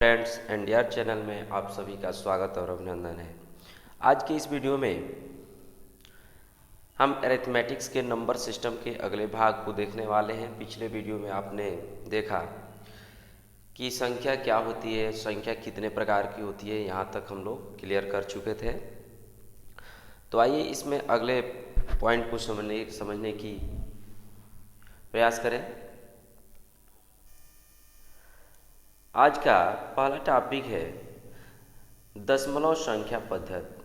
Friends NDR channel में आप सभी का स्वागत और अभिनंदन है। आज की इस वीडियो में हम अरिथमेटिक्स के नंबर सिस्टम के अगले भाग को देखने वाले हैं। पिछले वीडियो में आपने देखा कि संख्या क्या होती है, संख्या कितने प्रकार की होती है, यहाँ तक हम लोग क्लियर कर चुके थे। तो आइए इसमें अगले पॉइंट को समझने की प्रयास करें। आज का पहला टॉपिक है दशमलव संख्या पद्धति।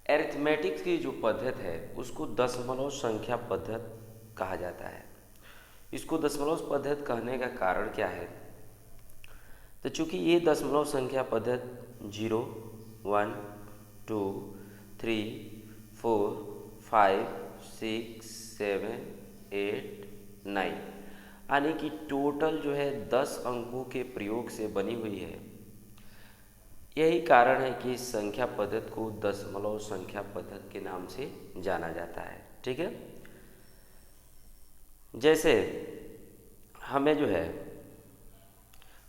अरिथमेटिक्स की जो पद्धति है उसको दशमलव संख्या पद्धति कहा जाता है। इसको दशमलव पद्धति कहने का कारण क्या है? तो चूंकि ये दशमलव संख्या पद्धति 0, 1, 2, 3, 4, 5, 6, 7, 8, 9 यानी कि टोटल जो है 10 अंकों के प्रयोग से बनी हुई है। यही कारण है कि इस संख्या पद्धति को दशमलव संख्या पद्धति के नाम से जाना जाता है। ठीक है, जैसे हमें जो है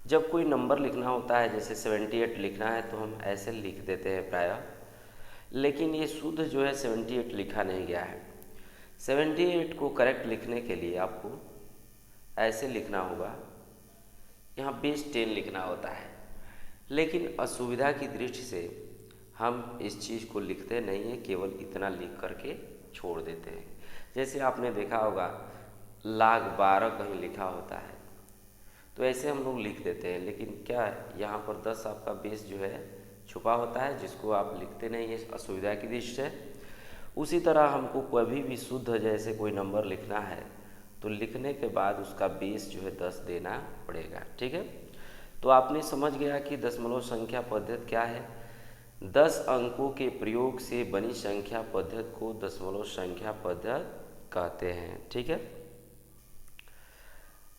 जब कोई नंबर लिखना होता है, जैसे 78 लिखना है तो हम ऐसे लिख देते हैं प्रायः, लेकिन ये शुद्ध जो है 78 लिखा नहीं गया है। 78 को करेक्ट लिखने के लिए आपको ऐसे लिखना होगा, यहाँ बेस 10 लिखना होता है। लेकिन असुविधा की दृष्टि से हम इस चीज़ को लिखते नहीं हैं, केवल इतना लिख करके छोड़ देते हैं। जैसे आपने देखा होगा लाख 12 कहीं लिखा होता है तो ऐसे हम लोग लिख देते हैं, लेकिन क्या यहाँ पर 10 आपका बेस जो है छुपा होता है, जिसको आप लिखते नहीं हैं असुविधा की दृष्टि से। उसी तरह हमको कभी भी शुद्ध जैसे कोई नंबर लिखना है तो लिखने के बाद उसका बेस जो है 10 देना पड़ेगा। ठीक है, तो आपने समझ गया कि दशमलव संख्या पद्धति क्या है। 10 अंकों के प्रयोग से बनी संख्या पद्धति को दशमलव संख्या पद्धति कहते हैं। ठीक है,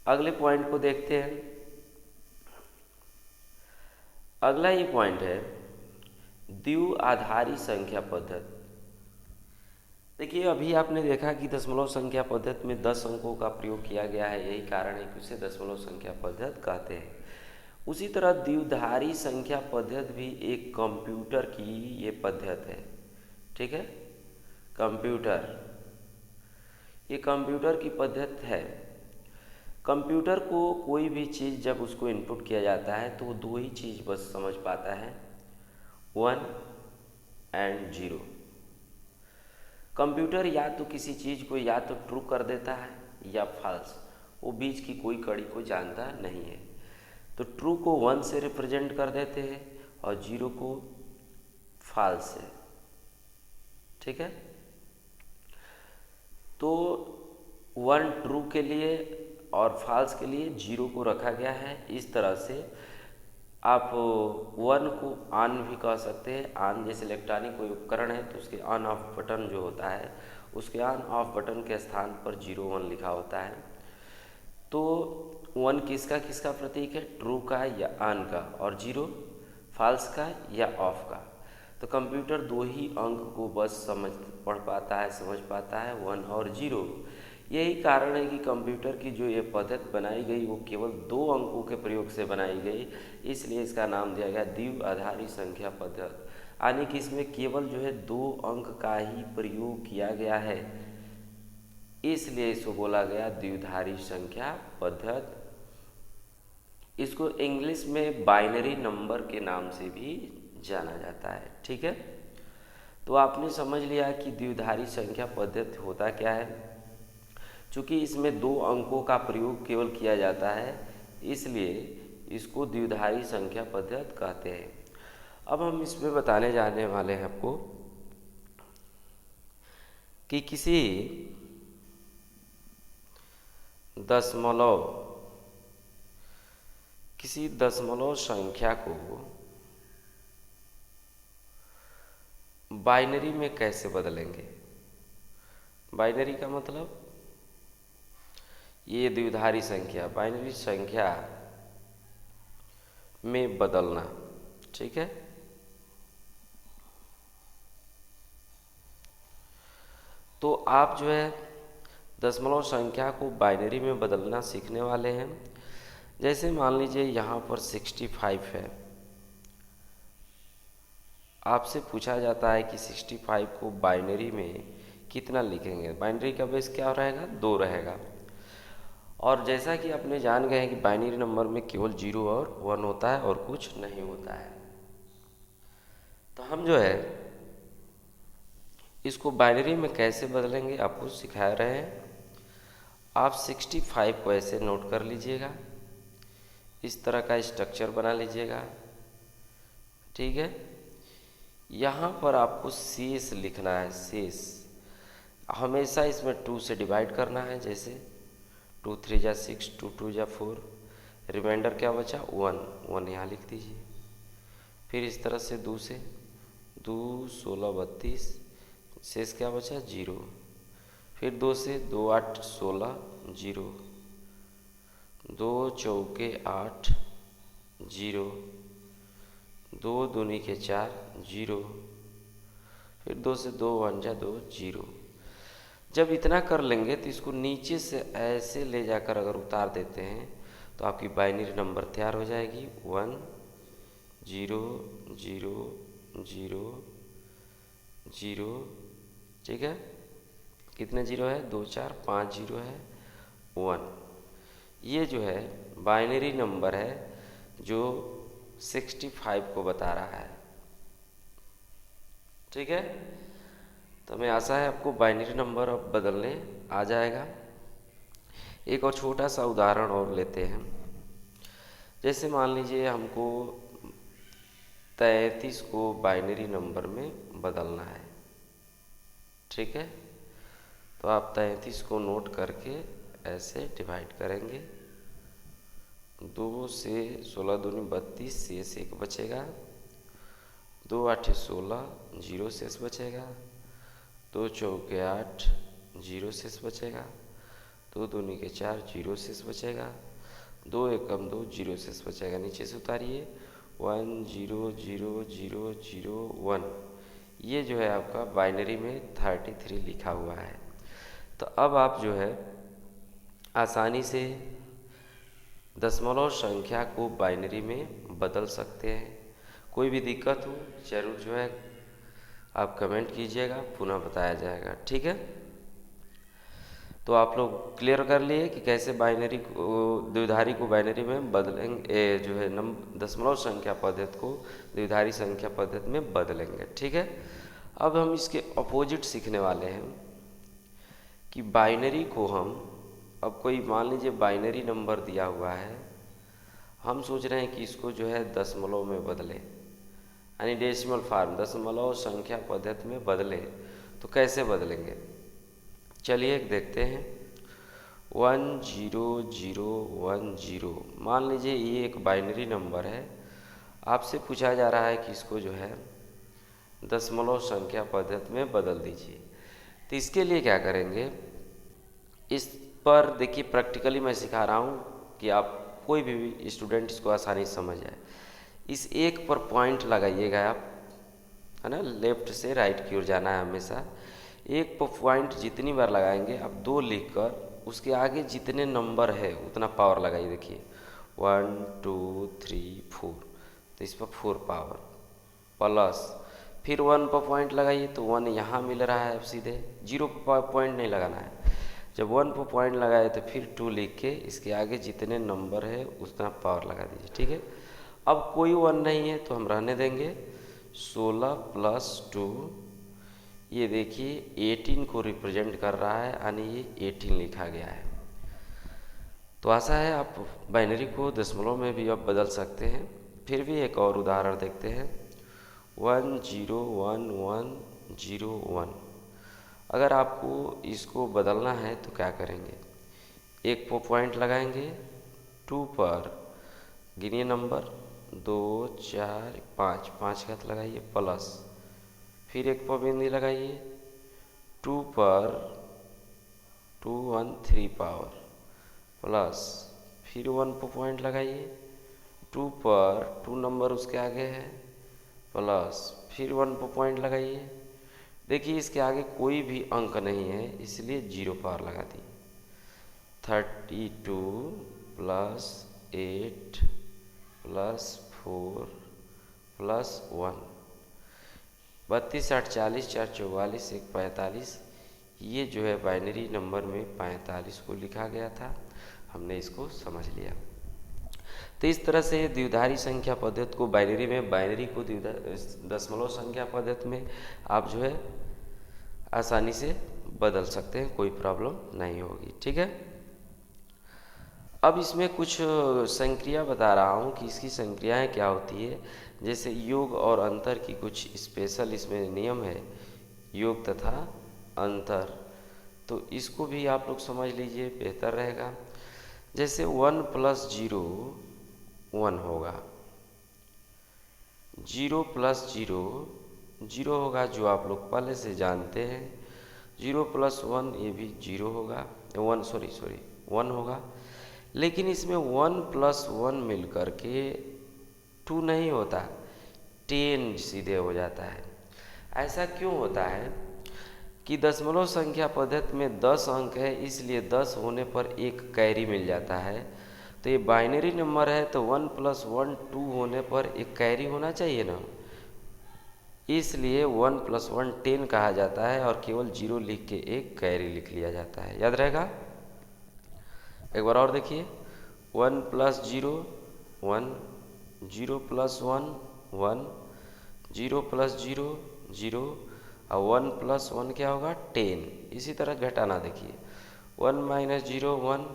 अगले पॉइंट को देखते हैं। अगला ये पॉइंट है द्विआधारी संख्या पद्धति। देखिए, अभी आपने देखा कि दशमलव संख्या पद्धति में 10 अंकों का प्रयोग किया गया है, यही कारण है कि उसे दशमलव संख्या पद्धति कहते हैं। उसी तरह द्विआधारी संख्या पद्धति भी एक कंप्यूटर की ये पद्धति है। ठीक है, कंप्यूटर, ये कंप्यूटर की पद्धति है। कंप्यूटर को कोई भी चीज़ जब उसको इनपुट किया जाता है तो वो दो ही चीज़ बस समझ पाता है, 1 एंड 0। कंप्यूटर या तो किसी चीज़ को या तो ट्रू कर देता है या फॉल्स, वो बीच की कोई कड़ी को जानता नहीं है। तो ट्रू को 1 से रिप्रेजेंट कर देते हैं और 0 को फॉल्स से। ठीक है, तो 1 ट्रू के लिए और फॉल्स के लिए 0 को रखा गया है। इस तरह से आप 1 को ऑन भी कह सकते हैं। ऑन जैसे इलेक्ट्रॉनिक कोई उपकरण है तो उसके ऑन ऑफ बटन जो होता है, उसके ऑन ऑफ बटन के स्थान पर 0, 1 लिखा होता है। तो 1 किसका किसका प्रतीक है? ट्रू का या ऑन का, और 0 फॉल्स का या ऑफ का। तो कंप्यूटर दो ही अंक को बस पढ़ पाता है, समझ पाता है, 1 और 0। यही कारण है कि कंप्यूटर की जो ये पद्धति बनाई गई वो केवल 2 अंकों के प्रयोग से बनाई गई, इसलिए इसका नाम दिया गया द्विआधारी संख्या पद्धति। यानी कि इसमें केवल जो है 2 अंक का ही प्रयोग किया गया है, इसलिए इसको बोला गया द्विआधारी संख्या पद्धति। इसको इंग्लिश में बाइनरी नंबर के नाम से भी जाना जाता है। ठीक है, तो आपने समझ लिया कि द्विआधारी संख्या पद्धति होता क्या है। चूँकि इसमें 2 अंकों का प्रयोग केवल किया जाता है, इसलिए इसको द्विआधारी संख्या पद्धति कहते हैं। अब हम इसमें बताने जाने वाले हैं आपको कि किसी दशमलव संख्या को बाइनरी में कैसे बदलेंगे। बाइनरी का मतलब ये द्विआधारी संख्या बाइनरी संख्या में बदलना। ठीक है, तो आप जो है दशमलव संख्या को बाइनरी में बदलना सीखने वाले हैं। जैसे मान लीजिए यहाँ पर 65 है, आपसे पूछा जाता है कि 65 को बाइनरी में कितना लिखेंगे। बाइनरी का बेस क्या रहेगा, 2 रहेगा। और जैसा कि आपने जान गए हैं कि बाइनरी नंबर में केवल 0 और 1 होता है और कुछ नहीं होता है। तो हम जो है इसको बाइनरी में कैसे बदलेंगे आपको सिखा रहे हैं। आप 65 को ऐसे नोट कर लीजिएगा, इस तरह का स्ट्रक्चर बना लीजिएगा, ठीक है। यहाँ पर आपको शेष लिखना है। शेष हमेशा इसमें 2 से डिवाइड करना है। जैसे 2 3 जा 6, 2 2 जा 4, रिमाइंडर क्या बचा 1, 1 यहाँ लिख दीजिए। फिर इस तरह से 2 से 2 16 32, शेष क्या बचा 0। फिर 2 से 2 8 16 0, 2 चौके 8 0, 2 दूनी के 4 0, फिर 2 से 2 1 जा 2 0। जब इतना कर लेंगे तो इसको नीचे से ऐसे ले जाकर अगर उतार देते हैं तो आपकी बाइनरी नंबर तैयार हो जाएगी 1 0 0 0 0। ठीक है, कितने 0 है, 2 4 5 0 है 1। ये जो है बाइनरी नंबर है जो 65 को बता रहा है। ठीक है, तो हमें आशा है आपको बाइनरी नंबर अब बदलने आ जाएगा। एक और छोटा सा उदाहरण और लेते हैं। जैसे मान लीजिए हमको 33 को बाइनरी नंबर में बदलना है। ठीक है, तो आप 33 को नोट करके ऐसे डिवाइड करेंगे। 2 से 16 दूनी 32, शेष 1 बचेगा। 2 8 16, 0 शेष बचेगा। 2 चौके 8, 0 शेष बचेगा। 2 दूनी के 4, 0 शेष बचेगा। 2 एकम 2, 0 शेष बचेगा। नीचे से उतारिए 1 0 0 0 0 1। ये जो है आपका बाइनरी में 33 लिखा हुआ है। तो अब आप जो है आसानी से दशमलव संख्या को बाइनरी में बदल सकते हैं। कोई भी दिक्कत हो जरूर जो है आप कमेंट कीजिएगा, पुनः बताया जाएगा। ठीक है, तो आप लोग क्लियर कर लिए कि कैसे बाइनरी को, द्विधारी को बाइनरी में बदलेंगे, जो है दशमलव संख्या पद्धति को द्विधारी संख्या पद्धति में बदलेंगे। ठीक है, अब हम इसके अपोजिट सीखने वाले हैं कि बाइनरी को हम, अब कोई मान लीजिए बाइनरी नंबर दिया हुआ है, हम सोच रहे हैं कि इसको जो है दशमलव में बदले, यानी डेसिमल फार्म दशमलव संख्या पद्धति में बदले। तो कैसे बदलेंगे, चलिए एक देखते हैं। 1 0 0 1 0, मान लीजिए ये एक बाइनरी नंबर है। आपसे पूछा जा रहा है कि इसको जो है दशमलव संख्या पद्धति में बदल दीजिए। तो इसके लिए क्या करेंगे, इस पर देखिए प्रैक्टिकली मैं सिखा रहा हूँ कि आप कोई भी स्टूडेंट इसको आसानी से समझ जाए। इस एक पर पॉइंट लगाइएगा आप, है ना, लेफ्ट से राइट की ओर जाना है हमेशा। एक पर पॉइंट जितनी बार लगाएंगे आप 2 लिखकर उसके आगे जितने नंबर है उतना पावर लगाइए। देखिए 1 2 3 4, तो इस पर 4 पावर प्लस, फिर 1 पर पॉइंट लगाइए तो 1 यहाँ मिल रहा है। अब सीधे 0 पर पॉइंट नहीं लगाना है। जब 1 पर पॉइंट लगाए तो फिर 2 लिख के इसके आगे जितने नंबर है उतना पावर लगा दीजिए। ठीक है, अब कोई 1 नहीं है तो हम रहने देंगे। 16 प्लस 2, ये देखिए 18 को रिप्रेजेंट कर रहा है, यानी ये 18 लिखा गया है। तो आशा है आप बाइनरी को दशमलव में भी अब बदल सकते हैं। फिर भी एक और उदाहरण देखते हैं। 1 0 1 1 0 1। अगर आपको इसको बदलना है तो क्या करेंगे, एक पर पॉइंट लगाएंगे, 2 पर गिनिए नंबर 2 4 5, 5 का लगाइए प्लस, फिर एक पर बिंदी लगाइए 2 पर 2 1 3 पावर प्लस, फिर 1 पर पॉइंट लगाइए 2 पर 2 नंबर उसके आगे है प्लस, फिर 1 पर पॉइंट लगाइए। देखिए इसके आगे कोई भी अंक नहीं है इसलिए 0 पावर लगा दी। 32 प्लस 8 प्लस 4 प्लस 1, 32 8 40 4 44 1 45। ये जो है बाइनरी नंबर में 45 को लिखा गया था, हमने इसको समझ लिया। तो इस तरह से द्विधारी संख्या पद्धति को बाइनरी में, बाइनरी को दशमलव संख्या पद्धति में आप जो है आसानी से बदल सकते हैं, कोई प्रॉब्लम नहीं होगी। ठीक है, अब इसमें कुछ संक्रिया बता रहा हूँ कि इसकी संक्रियाएं क्या होती है। जैसे योग और अंतर की कुछ स्पेशल इसमें नियम है, योग तथा अंतर, तो इसको भी आप लोग समझ लीजिए, बेहतर रहेगा। जैसे 1 प्लस 0 1 होगा, 0 प्लस 0 0 होगा, जो आप लोग पहले से जानते हैं। 0 प्लस 1 ये भी 0 होगा, 1 होगा। लेकिन इसमें 1 प्लस 1 मिल कर के 2 नहीं होता, 10 सीधे हो जाता है। ऐसा क्यों होता है कि दशमलव संख्या पद्धति में 10 अंक है, इसलिए 10 होने पर एक कैरी मिल जाता है। तो ये बाइनरी नंबर है, तो 1 प्लस 1 2 होने पर एक कैरी होना चाहिए ना, इसलिए 1 प्लस 1 10 कहा जाता है और केवल 0 लिख के एक कैरी लिख लिया जाता है। याद रहेगा? एक बार और देखिए, 1 प्लस 0 1, 0 प्लस 1 1, 0 प्लस 0 0 और 1 प्लस 1 क्या होगा 10। इसी तरह घटाना देखिए, 1 माइनस 0 1,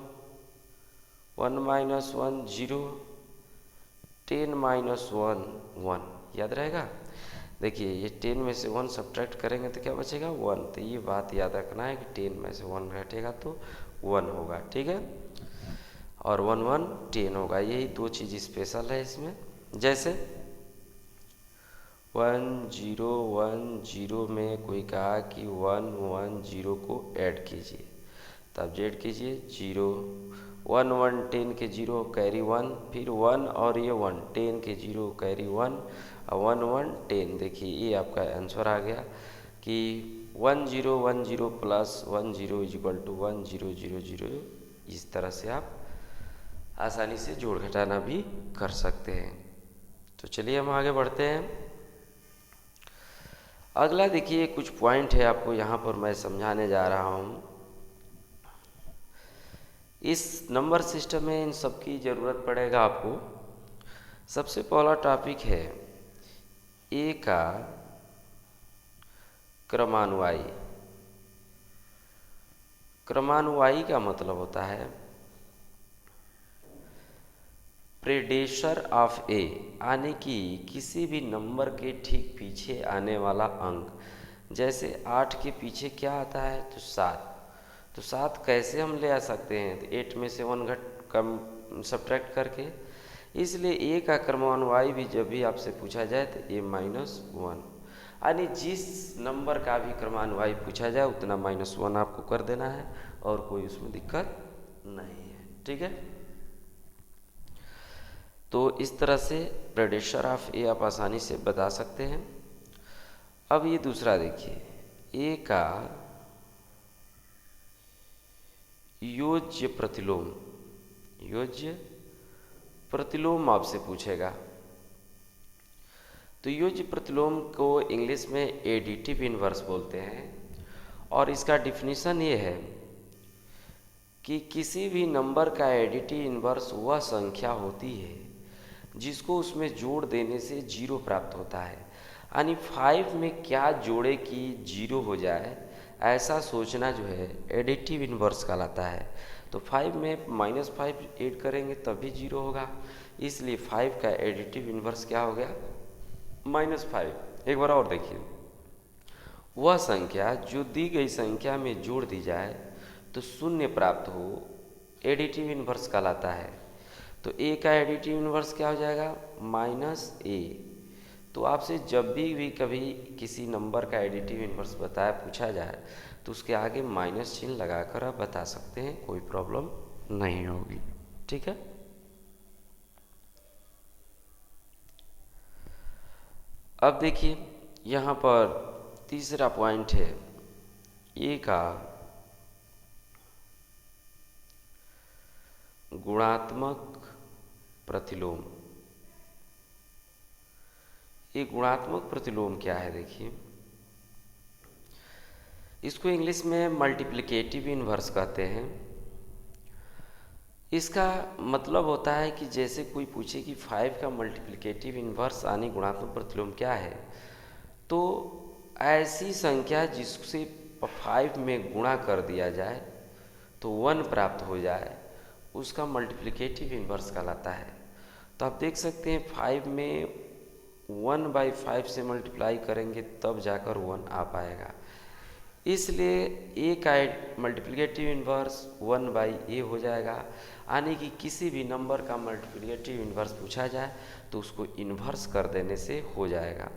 1 माइनस 1 0, 10 माइनस 1 1। याद रहेगा? देखिए ये 10 में से 1 सब्ट्रैक्ट करेंगे तो क्या बचेगा 1। तो ये बात याद रखना है कि 10 में से 1 घटेगा तो 1 होगा। ठीक है, और 1 1 10 होगा। यही दो चीज़ स्पेशल है इसमें। जैसे 1 0 1 0 में कोई कहा कि 1 1 0 को ऐड कीजिए, तब जेड कीजिए 0, 1 1 10 के 0 कैरी 1, फिर 1 और ये 1 10 के 0 कैरी 1 और 1 1 10। देखिए ये आपका आंसर आ गया कि 1 0 1 0 प्लस 1 0 इज इक्वल टू 1 0 0 0। इस तरह से आप आसानी से जोड़ घटाना भी कर सकते हैं। तो चलिए हम आगे बढ़ते हैं। अगला देखिए कुछ पॉइंट है, आपको यहाँ पर मैं समझाने जा रहा हूँ। इस नंबर सिस्टम में इन सब की ज़रूरत पड़ेगा आपको। सबसे पहला टॉपिक है ए का क्रमानुवाई। क्रमानुवाई का मतलब होता है प्रेडेसर ऑफ ए, यानी कि किसी भी नंबर के ठीक पीछे आने वाला अंक। जैसे 8 के पीछे क्या आता है तो 7, तो 7 कैसे हम ले आ सकते हैं, तो 8 में से 1 कम सब्ट्रैक्ट करके। इसलिए ए का क्रमानुवाई भी जब भी आपसे पूछा जाए तो ए माइनस 1, यानी जिस नंबर का भी क्रमानुवाई पूछा जाए उतना -1 आपको कर देना है और कोई उसमें दिक्कत नहीं है। ठीक है, तो इस तरह से प्रेडेसर ऑफ ए आप आसानी से बता सकते हैं। अब ये दूसरा देखिए, ए का योज्य प्रतिलोम। योज्य प्रतिलोम आपसे पूछेगा, तो योज्य प्रतिलोम को इंग्लिश में एडिटिव इनवर्स बोलते हैं। और इसका डिफिनीशन ये है कि किसी भी नंबर का एडिटिव इनवर्स वह संख्या होती है जिसको उसमें जोड़ देने से 0 प्राप्त होता है। यानी 5 में क्या जोड़े कि 0 हो जाए, ऐसा सोचना जो है एडिटिव इनवर्स कहलाता है। तो 5 में -5 ऐड करेंगे तभी 0 होगा, इसलिए 5 का एडिटिव इनवर्स क्या हो गया -5। एक बार और देखिए, वह संख्या जो दी गई संख्या में जोड़ दी जाए तो 0 प्राप्त हो, एडिटिव इनवर्स कहलाता है। तो ए का एडिटिव इनवर्स क्या हो जाएगा -a। तो आपसे जब भी कभी किसी नंबर का एडिटिव इनवर्स पूछा जाए तो उसके आगे माइनस चिन्ह लगाकर आप बता सकते हैं, कोई प्रॉब्लम नहीं होगी। ठीक है, अब देखिए यहाँ पर तीसरा पॉइंट है ए का गुणात्मक प्रतिलोम। एक गुणात्मक प्रतिलोम क्या है देखिए, इसको इंग्लिश में मल्टीप्लिकेटिव इन्वर्स कहते हैं। इसका मतलब होता है कि जैसे कोई पूछे कि 5 का मल्टीप्लिकेटिव इन्वर्स यानी गुणात्मक प्रतिलोम क्या है, तो ऐसी संख्या जिससे 5 में गुणा कर दिया जाए तो 1 प्राप्त हो जाए, उसका मल्टीप्लिकेटिव इन्वर्स कहलाता है। तो आप देख सकते हैं 5 में 1/5 से मल्टीप्लाई करेंगे तब जाकर 1 आ पाएगा। इसलिए ए का मल्टीप्लिकेटिव इन्वर्स 1/a हो जाएगा। यानी कि किसी भी नंबर का मल्टीप्लिकेटिव इन्वर्स पूछा जाए तो उसको इन्वर्स कर देने से हो जाएगा।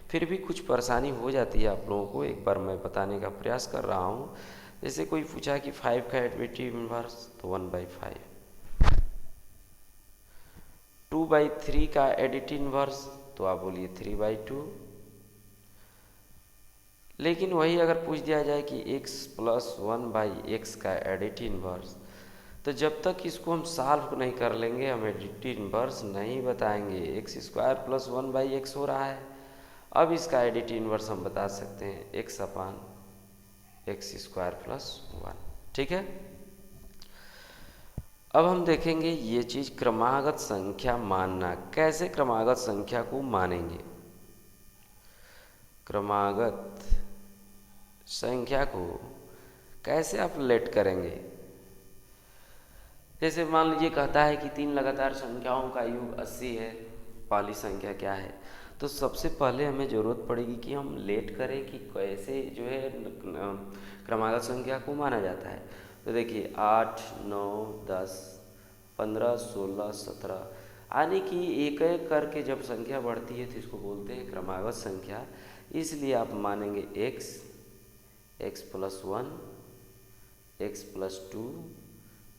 फिर भी कुछ परेशानी हो जाती है आप लोगों को, एक बार मैं बताने का प्रयास कर रहा हूँ। जैसे कोई पूछा कि 5 का एडिटिव इन्वर्स, तो 1/5। 2/3 का एडिटिव इन्वर्स, तो आप बोलिए 3/2। लेकिन वही अगर पूछ दिया जाए कि x + 1/x का एडिटिव इन्वर्स, तो जब तक इसको हम सॉल्व नहीं कर लेंगे हम एडिटिव इन्वर्स नहीं बताएंगे। x² + 1/x हो रहा है। अब इसका एडिटिव इन्वर्स हम बता सकते हैं x/x² + 1। ठीक है। अब हम देखेंगे ये चीज़ क्रमागत संख्या मानना। कैसे क्रमागत संख्या को मानेंगे? क्रमागत संख्या को कैसे आप लेट करेंगे? जैसे मान लीजिए कहता है कि 3 लगातार संख्याओं का योग 80 है, पहली संख्या क्या है? तो सबसे पहले हमें ज़रूरत पड़ेगी कि हम लेट करें कि कैसे जो है क्रमागत संख्या को माना जाता है। तो देखिए 8, 9, 10, 15, 16, 17, यानी कि एक एक करके जब संख्या बढ़ती है तो इसको बोलते हैं क्रमागत संख्या। इसलिए आप मानेंगे x + 1, x + 2,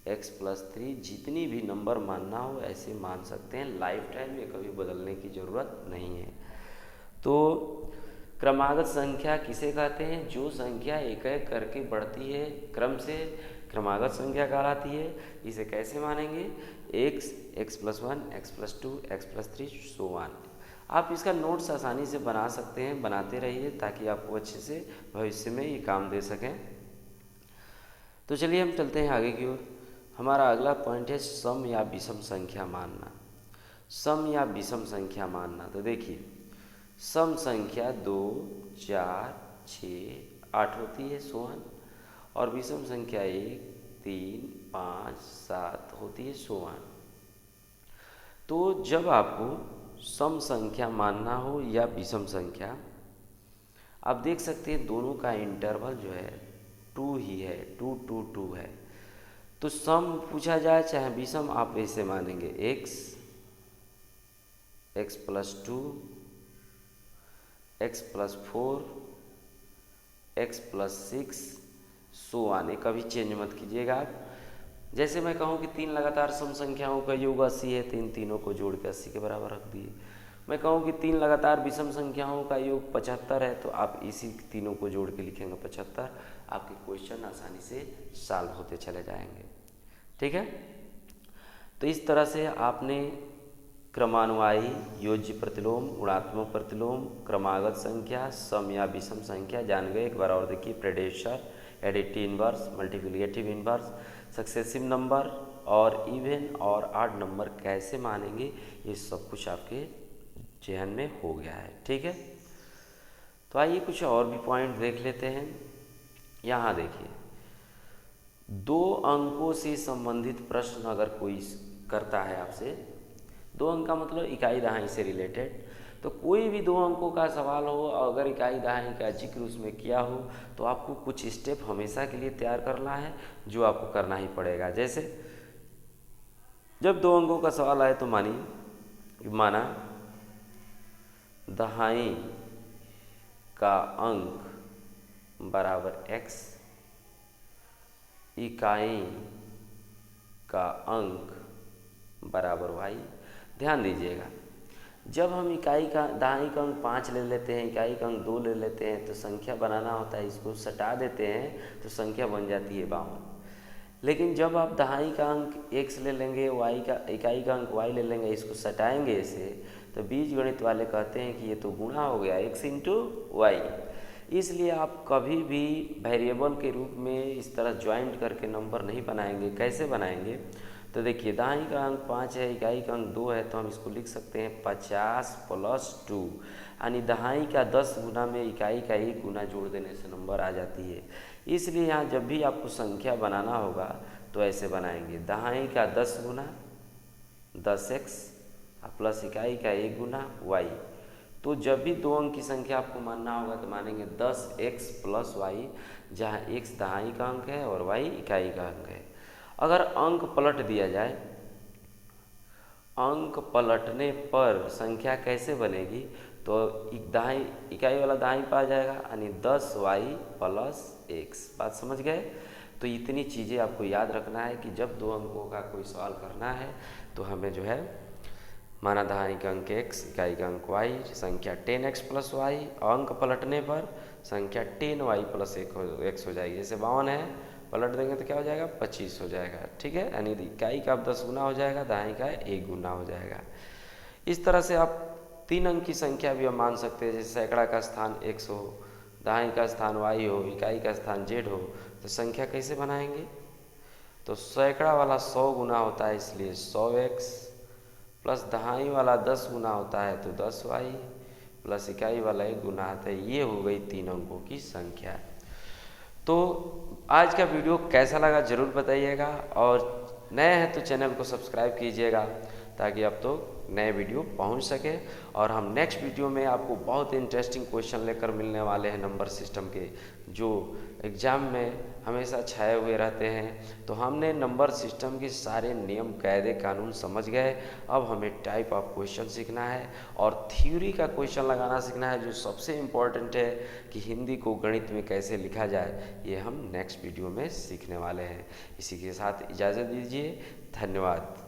x + 3, जितनी भी नंबर मानना हो ऐसे मान सकते हैं। लाइफ टाइम में कभी बदलने की ज़रूरत नहीं है। तो क्रमागत संख्या किसे कहते हैं? जो संख्या एक एक करके बढ़ती है क्रम से, क्रमागत संख्या कहलाती है। इसे कैसे मानेंगे? x + 1, x + 2, x + 3 so on. आप इसका नोट्स आसानी से बना सकते हैं, बनाते रहिए ताकि आपको अच्छे से भविष्य में ये काम दे सकें। तो चलिए हम चलते हैं आगे की ओर। हमारा अगला पॉइंट है सम या विषम संख्या मानना। सम या विषम संख्या मानना। तो देखिए सम संख्या 2, 4, 6, 8 होती है सोहन, और विषम संख्या 1, 3, 5, 7 होती है सोहन। तो जब आपको सम संख्या मानना हो या विषम संख्या, आप देख सकते हैं दोनों का इंटरवल जो है 2 ही है, 2, 2, 2 है। तो सम पूछा जाए चाहे विषम, आप ऐसे मानेंगे x + 2, x + 4, x + 6 सो आने, कभी चेंज मत कीजिएगा आप। जैसे मैं कहूँ कि 3 लगातार सम संख्याओं का योग 80 है, तो इन तीनों को जोड़ के 80 के बराबर रख दिए। मैं कहूँ कि 3 लगातार विषम संख्याओं का योग 75 है, तो आप इसी तीनों को जोड़ के लिखेंगे 75। आपके क्वेश्चन आसानी से सॉल्व होते चले जाएंगे। ठीक है। तो इस तरह से आपने क्रमानुयायी, योज्य प्रतिलोम, गुणात्मक प्रतिलोम, क्रमागत संख्या, सम या विषम संख्या जान गए। एक बार और देखिए, predecessor, additive inverse, multiplicative inverse, successive number और इवन और ऑड नंबर कैसे मानेंगे, ये सब कुछ आपके जहन में हो गया है। ठीक है। तो आइए कुछ और भी पॉइंट देख लेते हैं। यहाँ देखिए 2 अंकों से संबंधित प्रश्न अगर कोई करता है आपसे, 2 अंक का मतलब इकाई दहाई से रिलेटेड, तो कोई भी 2 अंकों का सवाल हो, अगर इकाई दहाई का जिक्र उसमें किया हो, तो आपको कुछ स्टेप हमेशा के लिए तैयार करना है, जो आपको करना ही पड़ेगा। जैसे जब 2 अंकों का सवाल आए तो माना दहाई का अंक बराबर x, इकाई का अंक बराबर y। ध्यान दीजिएगा, जब हम इकाई का दहाई का अंक 5 ले लेते हैं, इकाई का अंक 2 ले लेते हैं, तो संख्या बनाना होता है, इसको सटा देते हैं तो संख्या बन जाती है 52। लेकिन जब आप दहाई का अंक x ले लेंगे, y का इकाई का अंक y ले लेंगे, इसको सटाएंगे इसे, तो बीजगणित वाले कहते हैं कि ये तो गुणा हो गया x इंटू वाई। इसलिए आप कभी भी वेरिएबल के रूप में इस तरह ज्वाइंट करके नंबर नहीं बनाएंगे। कैसे बनाएंगे? तो देखिए, दहाई का अंक 5 है, इकाई का अंक 2 है, तो हम इसको लिख सकते हैं 50 + 2, यानी दहाई का 10 गुना में इकाई का 1 गुना जोड़ देने से नंबर आ जाती है। इसलिए यहाँ जब भी आपको संख्या बनाना होगा तो ऐसे बनाएंगे, दहाई का 10 गुना 10x प्लस इकाई का 1 गुना y। तो जब भी 2 अंक की संख्या आपको मानना होगा तो मानेंगे 10x + y, जहाँ x दहाई का अंक है और y इकाई का अंक है। अगर अंक पलट दिया जाए, अंक पलटने पर संख्या कैसे बनेगी? तो दहाई इकाई वाला दहाई पर आ जाएगा, यानी 10y + x। बात समझ गए? तो इतनी चीज़ें आपको याद रखना है कि जब 2 अंकों का कोई सवाल करना है तो हमें जो है माना दहाई का अंक x, इकाई का अंक y, संख्या 10x + y, अंक पलटने पर संख्या 10y + x हो जाएगी। जैसे 52 है, पलट देंगे तो क्या हो जाएगा? 25 हो जाएगा। ठीक है, यानी इकाई का 10 गुना हो जाएगा, दहाई का 1 गुना हो जाएगा। इस तरह से आप 3 अंक की संख्या भी हम मान सकते हैं। जैसे सैकड़ा का स्थान x हो, दहाई का स्थान y हो, इकाई का स्थान z हो, तो संख्या कैसे बनाएंगे? तो सैकड़ा वाला 100 गुना होता है, इसलिए 100x प्लस दहाई वाला 10 गुना होता है तो 10y प्लस इकाई वाला 1 गुना आता है। ये हो गई 3 अंकों की संख्या। तो आज का वीडियो कैसा लगा ज़रूर बताइएगा, और नए हैं तो चैनल को सब्सक्राइब कीजिएगा ताकि आप तो नए वीडियो पहुंच सके। और हम नेक्स्ट वीडियो में आपको बहुत इंटरेस्टिंग क्वेश्चन लेकर मिलने वाले हैं नंबर सिस्टम के, जो एग्ज़ाम में हमेशा छाए हुए रहते हैं। तो हमने नंबर सिस्टम के सारे नियम, कायदे, कानून समझ गए। अब हमें टाइप ऑफ क्वेश्चन सीखना है और थ्योरी का क्वेश्चन लगाना सीखना है, जो सबसे इम्पॉर्टेंट है कि हिंदी को गणित में कैसे लिखा जाए। ये हम नेक्स्ट वीडियो में सीखने वाले हैं। इसी के साथ इजाज़त दीजिए। धन्यवाद।